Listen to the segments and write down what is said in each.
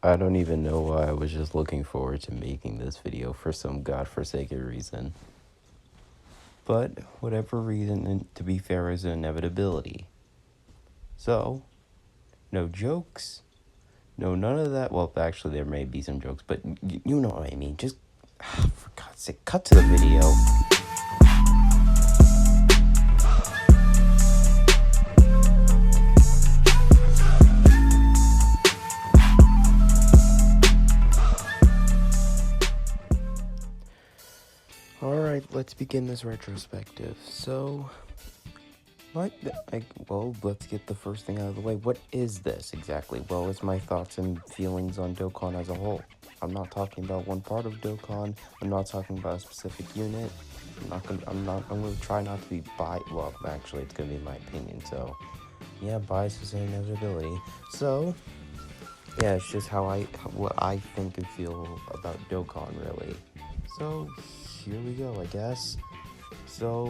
I don't even know why I was just looking forward to making this video for some godforsaken reason. But whatever reason, and to be fair, is an inevitability. So, no jokes, no none of that. Well, actually, there may be some jokes, but you know what I mean. Just, for God's sake, cut to the video. Alright, let's begin this retrospective. So, well, let's get the first thing out of the way. What is this exactly? Well, it's my thoughts and feelings on Dokkan as a whole. I'm not talking about one part of Dokkan. I'm not talking about a specific unit. I'm gonna try not to be biased. Well, actually, it's gonna be my opinion. So, yeah, bias is an inevitability. So, yeah, it's just what I think and feel about Dokkan, really. So, here we go, I guess. So,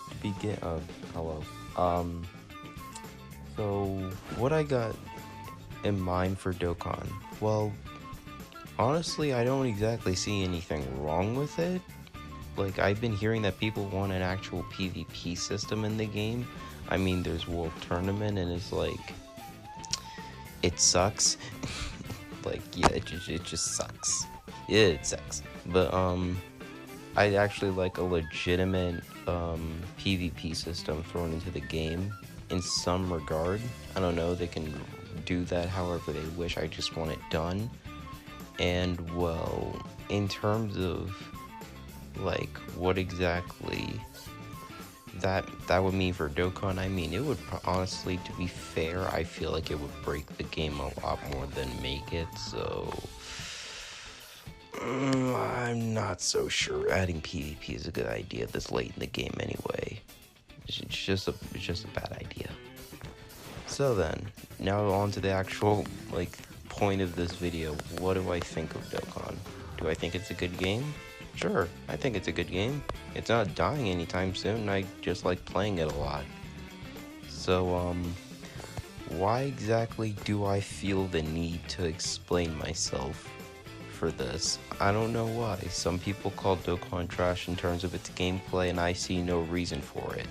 to begin, hello. So what I got in mind for Dokkan? Well, honestly, I don't exactly see anything wrong with it. Like, I've been hearing that people want an actual PvP system in the game. I mean, there's World Tournament, and it's like, it sucks. Like, yeah, it just sucks. Yeah, it sucks. But, I'd actually like a legitimate PvP system thrown into the game in some regard. I don't know, they can do that however they wish. I just want it done. And well, in terms of like what exactly that would mean for Dokkan, I mean, it would honestly, to be fair, I feel like it would break the game a lot more than make it. So I'm not so sure adding PvP is a good idea this late in the game anyway. It's just a bad idea. So then, now on to the actual, like, point of this video. What do I think of Dokkan? Do I think it's a good game? Sure, I think it's a good game. It's not dying anytime soon, and I just like playing it a lot. So, why exactly do I feel the need to explain myself for this? I don't know why. Some people call Dokkan trash in terms of its gameplay, and I see no reason for it.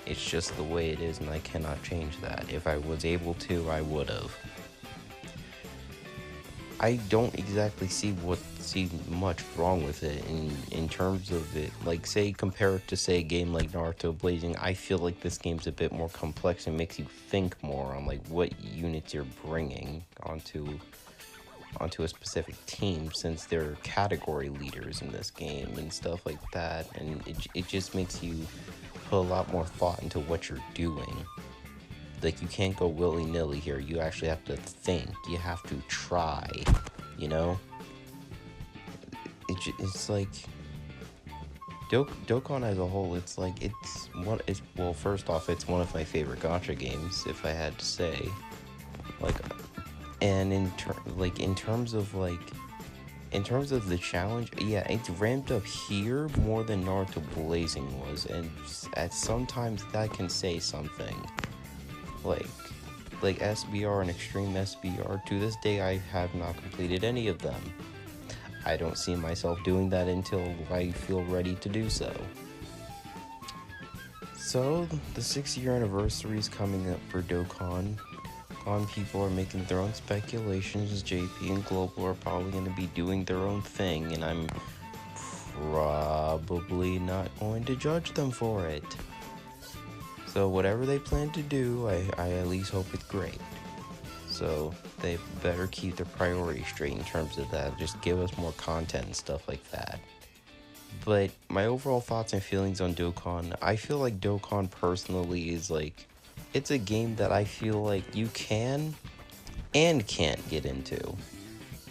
It's just the way it is, and I cannot change that. If I was able to, I would have. I don't exactly see much wrong with it in terms of it. Like, say, compare it to, say, a game like Naruto Blazing, I feel like this game's a bit more complex and makes you think more on, like, what units you're bringing onto a specific team, since they're category leaders in this game and stuff like that, and it just makes you put a lot more thought into what you're doing. Like, you can't go willy-nilly here. You actually have to think. You have to try, you know? It's like Dokkan as a whole, it's like, well, first off, it's one of my favorite gacha games, if I had to say. Like, and in terms of the challenge, yeah, it's ramped up here more than Naruto Blazing was, and at sometimes that can say something. Like SBR and Extreme SBR, to this day I have not completed any of them. I don't see myself doing that until I feel ready to do so. So, the 6-year anniversary is coming up for Dokkan. People are making their own speculations. JP and Global are probably going to be doing their own thing, and I'm probably not going to judge them for it. So whatever they plan to do, I at least hope it's great. So they better keep their priorities straight in terms of that. Just give us more content and stuff like that. But my overall thoughts and feelings on Dokkan, I feel like Dokkan personally is like, it's a game that I feel like you can and can't get into.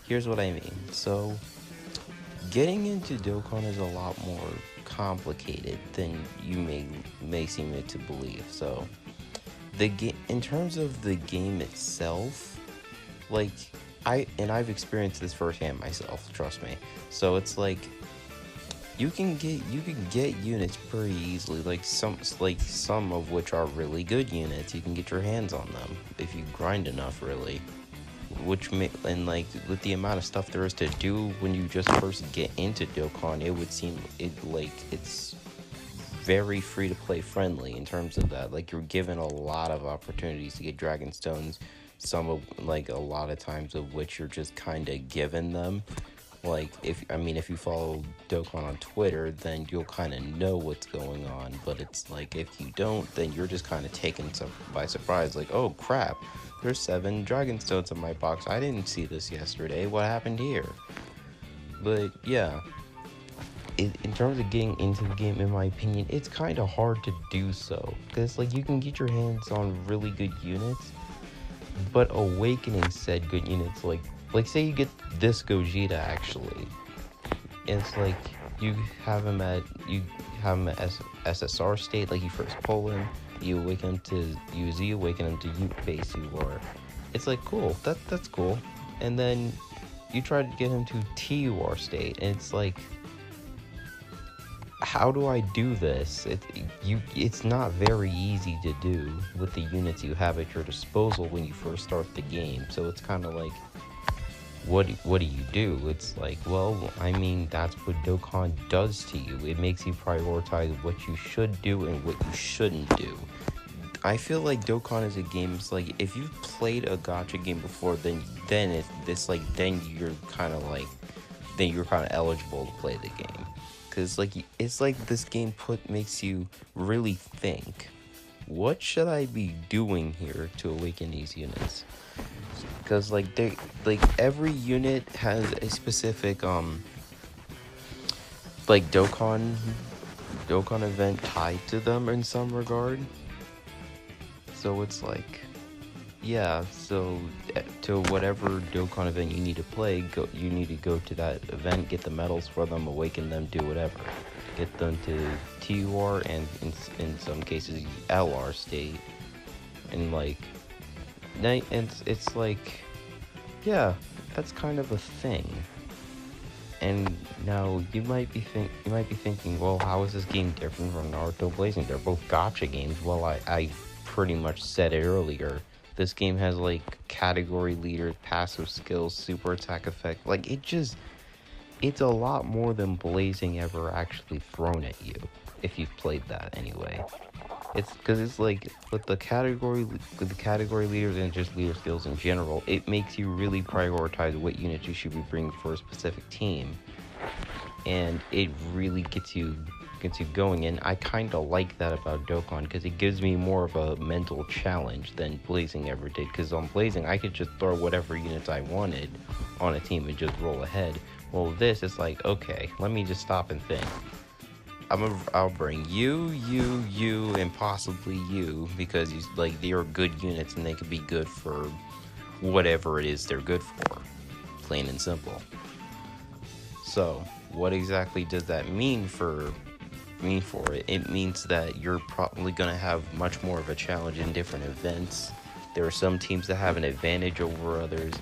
Here's what I mean. So, getting into Dokkan is a lot more complicated than you may seem it to believe. So, in terms of the game itself, like, I've experienced this firsthand myself, trust me. So it's like, you can get units pretty easily, like some of which are really good units. You can get your hands on them if you grind enough, really. and like with the amount of stuff there is to do when you just first get into Dokkan, it would seem it's very free to play friendly in terms of that. Like, you're given a lot of opportunities to get Dragon Stones, some of like a lot of times of which you're just kind of given them. Like, if you follow Dokkan on Twitter, then you'll kind of know what's going on. But it's like, if you don't, then you're just kind of taken by surprise. Like, oh crap, there's 7 Dragon Stones in my box. I didn't see this yesterday. What happened here? But yeah, in terms of getting into the game, in my opinion, it's kind of hard to do so. Because, like, you can get your hands on really good units, but awakening said good units, like say you get this Gogeta, actually. It's like you have him at SSR state, like you first pull him, you awaken him to UZ, awaken him to base UR. It's like, cool, that's cool. And then you try to get him to TUR state, and it's like, how do I do this? It's not very easy to do with the units you have at your disposal when you first start the game. So it's kind of like, what do you do? It's like, well, I mean, that's what Dokkan does to you. It makes you prioritize what you should do and what you shouldn't do. I feel like Dokkan is a game. It's like, if you've played a gacha game before, then you're kind of eligible to play the game. Cause it's like this game makes you really think, what should I be doing here to awaken these units? Cause every unit has a specific Dokkan event tied to them in some regard. So it's like, yeah, so to whatever Dokkan event you need to play, you need to go to that event, get the medals for them, awaken them, do whatever. Get them to TUR and in some cases LR state. And it's like, yeah, that's kind of a thing. And now you might be thinking, well, how is this game different from Naruto Blazing? They're both gacha games. Well, I pretty much said it earlier. This game has like category leaders, passive skills, super attack effect. Like, it's a lot more than Blazing ever actually thrown at you, if you've played that anyway. It's because it's like with the category leaders and just leader skills in general, it makes you really prioritize what units you should be bringing for a specific team, and it really gets you going. And I kind of like that about Dokkan, because it gives me more of a mental challenge than Blazing ever did. Because on Blazing, I could just throw whatever units I wanted on a team and just roll ahead. Well, this is like, okay, let me just stop and think. I'll bring you, and possibly you, because they're good units and they could be good for whatever it is they're good for, plain and simple. So, what exactly does that mean for it? It means that you're probably going to have much more of a challenge in different events. There are some teams that have an advantage over others.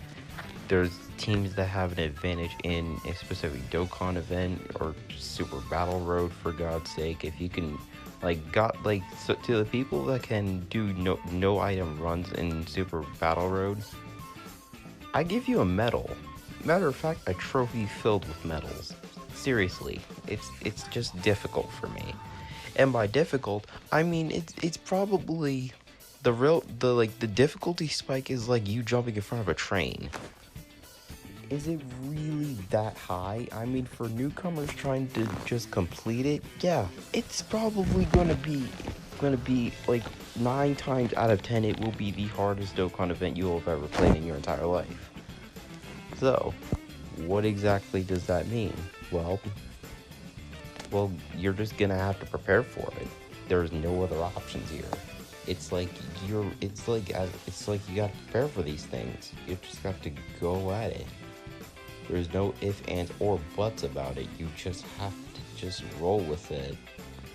There's teams that have an advantage in a specific Dokkan event or Super Battle Road, for God's sake. If you can, so to the people that can do no item runs in Super Battle Road, I give you a medal. Matter of fact, a trophy filled with medals. Seriously, it's just difficult for me. And by difficult, I mean it's probably the difficulty spike is like you jumping in front of a train. Is it really that high? I mean, for newcomers trying to just complete it, yeah, it's probably gonna be like 9 times out of 10 it will be the hardest Dokkan event you will have ever played in your entire life. So, what exactly does that mean? Well, you're just gonna have to prepare for it. There's no other options here. It's like you gotta prepare for these things. You just got to go at it. There's no ifs, ands, or buts about it. You just have to just roll with it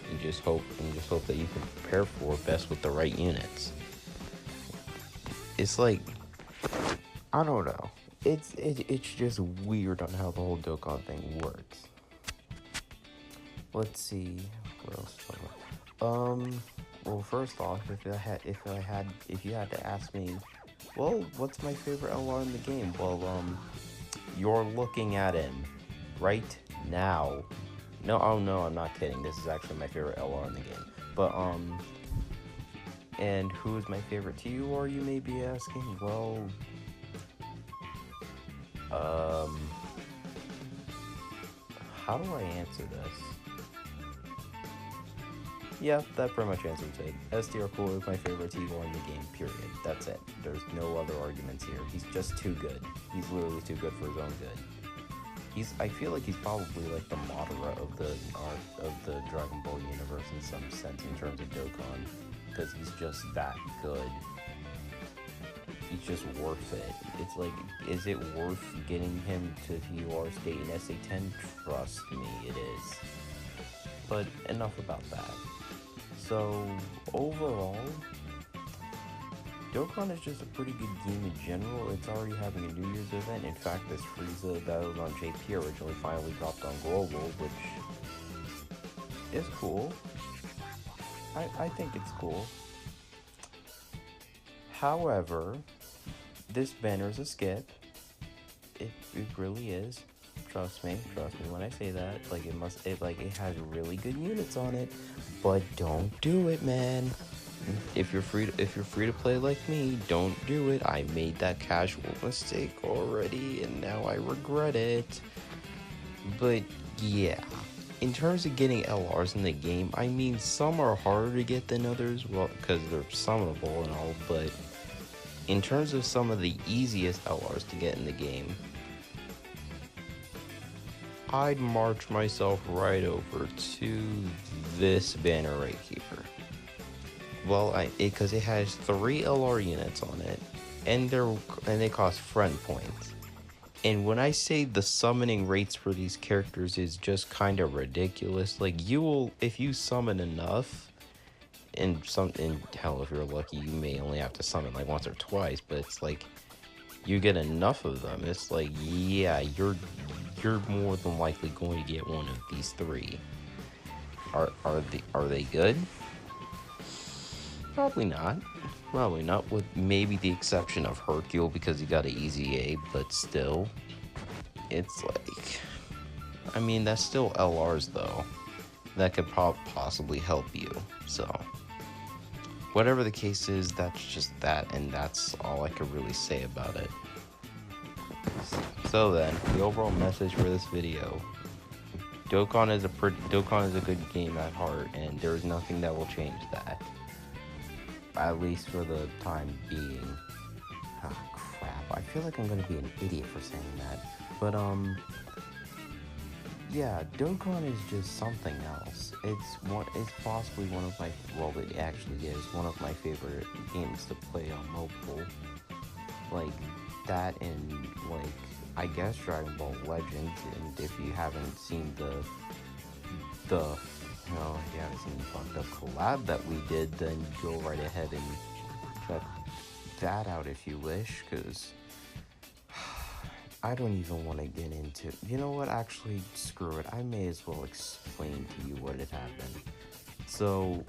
and just hope that you can prepare for it best with the right units. It's like, I don't know. It's just weird on how the whole Dokkan thing works. Let's see, what else to talk about? Well, first off, if you had to ask me Well, what's my favorite LR in the game? Well, you're looking at him right now. No, oh no, I'm not kidding. This is actually my favorite LR in the game. But, and who is my favorite to you, or you may be asking? Well, um, how do I answer this? Yeah, that pretty much answers it. SDR Cool is my favorite T1 in the game, period. That's it. There's no other arguments here. He's just too good. He's literally too good for his own good. I feel like he's probably like the Madara of the Dragon Ball universe in some sense in terms of Dokkan, because he's just that good. He's just worth it. It's like, is it worth getting him to PUR state in SA10? Trust me, it is. But enough about that. So, overall, Dokkan is just a pretty good game in general. It's already having a New Year's event. In fact, this Frieza that was on JP originally finally dropped on Global, which is cool. I think it's cool. However, this banner is a skip. It really is. Trust me when I say that. Like, it has really good units on it, but don't do it, man. If you're free to play like me, don't do it. I made that casual mistake already, and now I regret it. But yeah, in terms of getting LRs in the game, I mean, some are harder to get than others, well, because they're summonable and all, but in terms of some of the easiest LRs to get in the game, I'd march myself right over to this banner right here. Well, because it has 3 LR units on it, and they cost friend points. And when I say the summoning rates for these characters is just kind of ridiculous, like, if you summon enough, and hell, if you're lucky, you may only have to summon like once or twice, but it's like, you get enough of them, it's like, yeah, you're more than likely going to get one of these 3. Are they good? Probably not, with maybe the exception of Hercule, because he got an easy A, but still, it's like, I mean, that's still LRs though, that could possibly help you, so, whatever the case is, that's just that, and that's all I could really say about it. So then, the overall message for this video: Dokkan is a good game at heart, and there's nothing that will change that. At least for the time being. Ah, crap. I feel like I'm gonna be an idiot for saying that. But, yeah, Dokkan is just something else. It's possibly one of my, well, it actually is one of my favorite games to play on mobile. Like, that and, like, I guess Dragon Ball Legends, and if you haven't seen if you haven't seen the collab that we did, then go right ahead and check that out if you wish, because I don't even want to get into, you know what, actually, screw it, I may as well explain to you what had happened. So,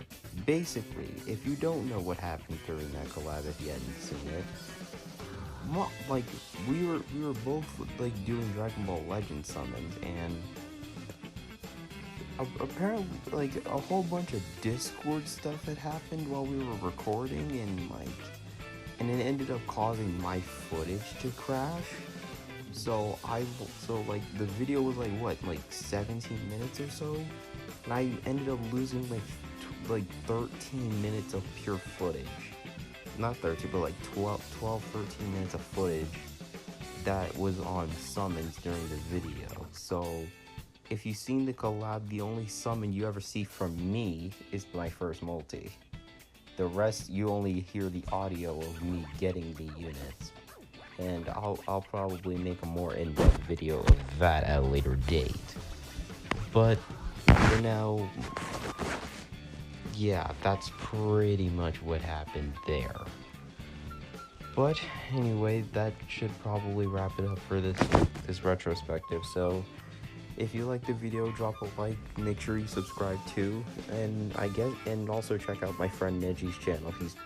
basically, if you don't know what happened during that collab, if you hadn't seen it, like, we were both, like, doing Dragon Ball Legends summons, and apparently, like, a whole bunch of Discord stuff had happened while we were recording, and it ended up causing my footage to crash. So like, the video was like 17 minutes or so, and I ended up losing like 13 minutes of pure footage. Not 13, but like 13 minutes of footage that was on summons during the video. So if you've seen the collab, the only summon you ever see from me is my first multi. The rest, you only hear the audio of me getting the units. And I'll probably make a more in-depth video of that at a later date. But for now, yeah, that's pretty much what happened there. But anyway, that should probably wrap it up for this retrospective. So if you like the video, drop a like, make sure you subscribe too, and also check out my friend Neji's channel. He's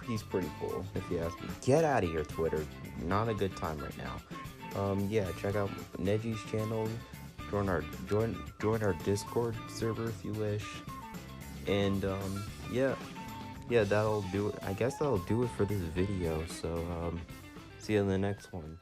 he's pretty cool, if you ask me. Get out of here, Twitter. Not a good time right now. Yeah, check out Neji's channel. Join our Discord server if you wish. And yeah, that'll do it. I guess that'll do it for this video. So see you in the next one.